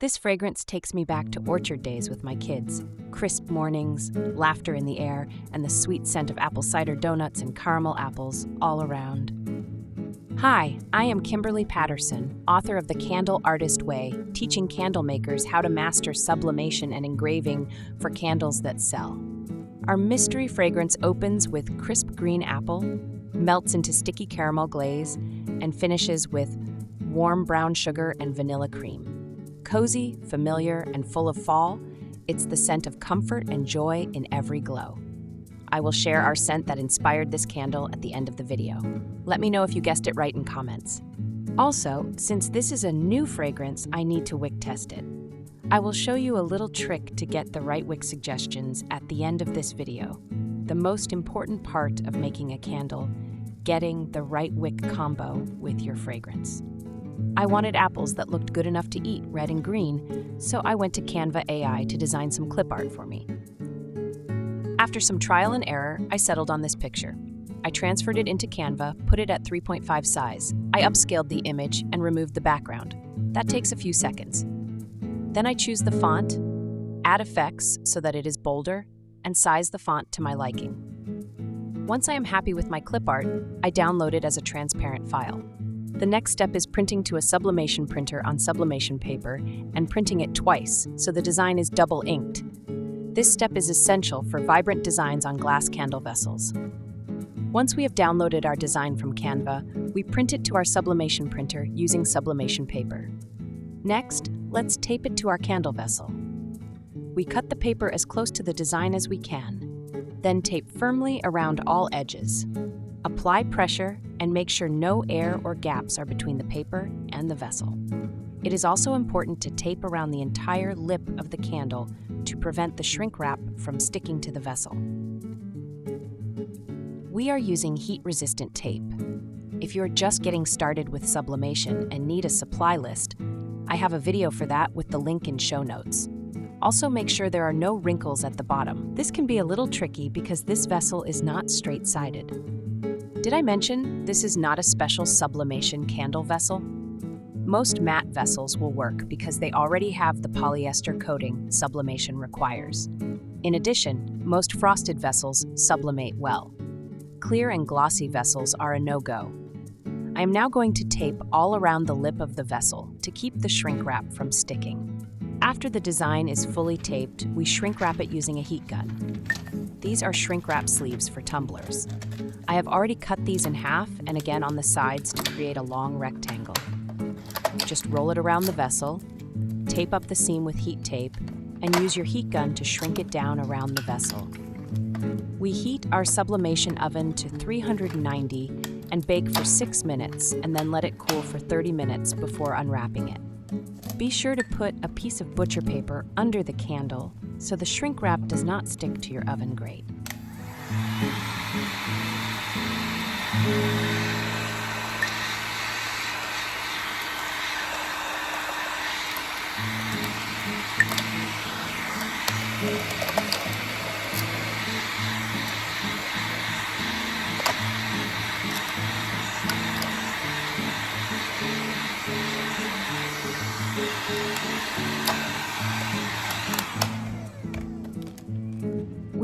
This fragrance takes me back to orchard days with my kids. Crisp mornings, laughter in the air, and the sweet scent of apple cider donuts and caramel apples all around. Hi, I am Kimberly Patterson, author of The Candle Artist Way, teaching candle makers how to master sublimation and engraving for candles that sell. Our mystery fragrance opens with crisp green apple, melts into sticky caramel glaze, and finishes with warm brown sugar and vanilla cream. Cozy, familiar, and full of fall, it's the scent of comfort and joy in every glow. I will share our scent that inspired this candle at the end of the video. Let me know if you guessed it right in comments. Also, since this is a new fragrance, I need to wick test it. I will show you a little trick to get the right wick suggestions at the end of this video. The most important part of making a candle, getting the right wick combo with your fragrance. I wanted apples that looked good enough to eat, red and green, so I went to Canva AI to design some clip art for me. After some trial and error, I settled on this picture. I transferred it into Canva, put it at 3.5 size. I upscaled the image and removed the background. That takes a few seconds. Then I choose the font, add effects so that it is bolder, and size the font to my liking. Once I am happy with my clip art, I download it as a transparent file. The next step is printing to a sublimation printer on sublimation paper and printing it twice so the design is double inked. This step is essential for vibrant designs on glass candle vessels. Once we have downloaded our design from Canva, we print it to our sublimation printer using sublimation paper. Next, let's tape it to our candle vessel. We cut the paper as close to the design as we can, then tape firmly around all edges. Apply pressure and make sure no air or gaps are between the paper and the vessel. It is also important to tape around the entire lip of the candle to prevent the shrink wrap from sticking to the vessel. We are using heat-resistant tape. If you're just getting started with sublimation and need a supply list, I have a video for that with the link in show notes. Also, make sure there are no wrinkles at the bottom. This can be a little tricky because this vessel is not straight-sided. Did I mention this is not a special sublimation candle vessel? Most matte vessels will work because they already have the polyester coating sublimation requires. In addition, most frosted vessels sublimate well. Clear and glossy vessels are a no-go. I am now going to tape all around the lip of the vessel to keep the shrink wrap from sticking. After the design is fully taped, we shrink wrap it using a heat gun. These are shrink wrap sleeves for tumblers. I have already cut these in half and again on the sides to create a long rectangle. Just roll it around the vessel, tape up the seam with heat tape, and use your heat gun to shrink it down around the vessel. We heat our sublimation oven to 390 and bake for 6 minutes and then let it cool for 30 minutes before unwrapping it. Be sure to put a piece of butcher paper under the candle so the shrink wrap does not stick to your oven grate.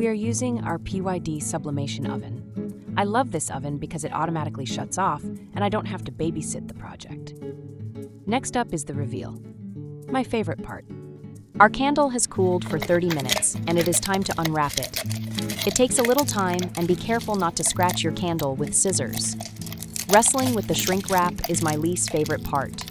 We are using our PYD sublimation oven. I love this oven because it automatically shuts off and I don't have to babysit the project. Next up is the reveal. My favorite part. Our candle has cooled for 30 minutes and it is time to unwrap it. It takes a little time and be careful not to scratch your candle with scissors. Wrestling with the shrink wrap is my least favorite part.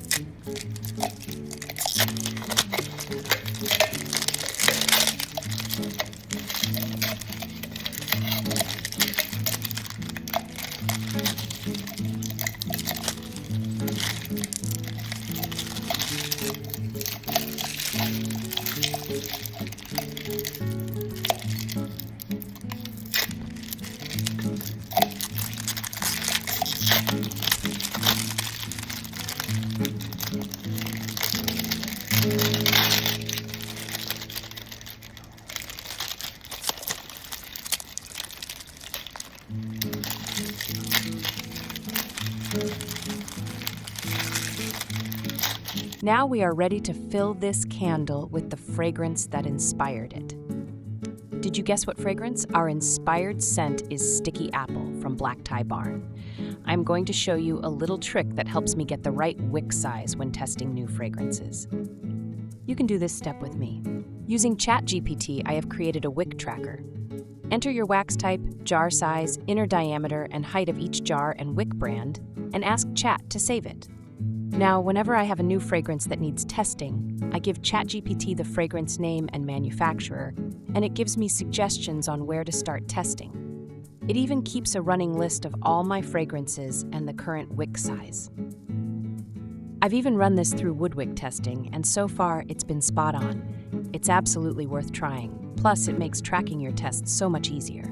Now we are ready to fill this candle with the fragrance that inspired it. Did you guess what fragrance? Our inspired scent is Sticky Apple from Black Tie Barn. I'm going to show you a little trick that helps me get the right wick size when testing new fragrances. You can do this step with me. Using ChatGPT, I have created a wick tracker. Enter your wax type, jar size, inner diameter, and height of each jar and wick brand, and ask Chat to save it. Now, whenever I have a new fragrance that needs testing, I give ChatGPT the fragrance name and manufacturer, and it gives me suggestions on where to start testing. It even keeps a running list of all my fragrances and the current wick size. I've even run this through woodwick testing, and so far it's been spot on. It's absolutely worth trying. Plus, it makes tracking your tests so much easier.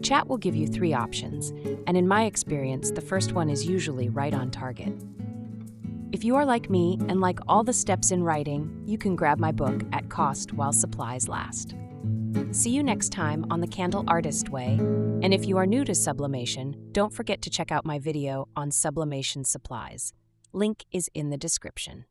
Chat will give you 3 options, and in my experience, the first one is usually right on target. If you are like me and like all the steps in writing, you can grab my book at cost while supplies last. See you next time on The Candle Artist Way, and if you are new to sublimation, don't forget to check out my video on sublimation supplies. Link is in the description.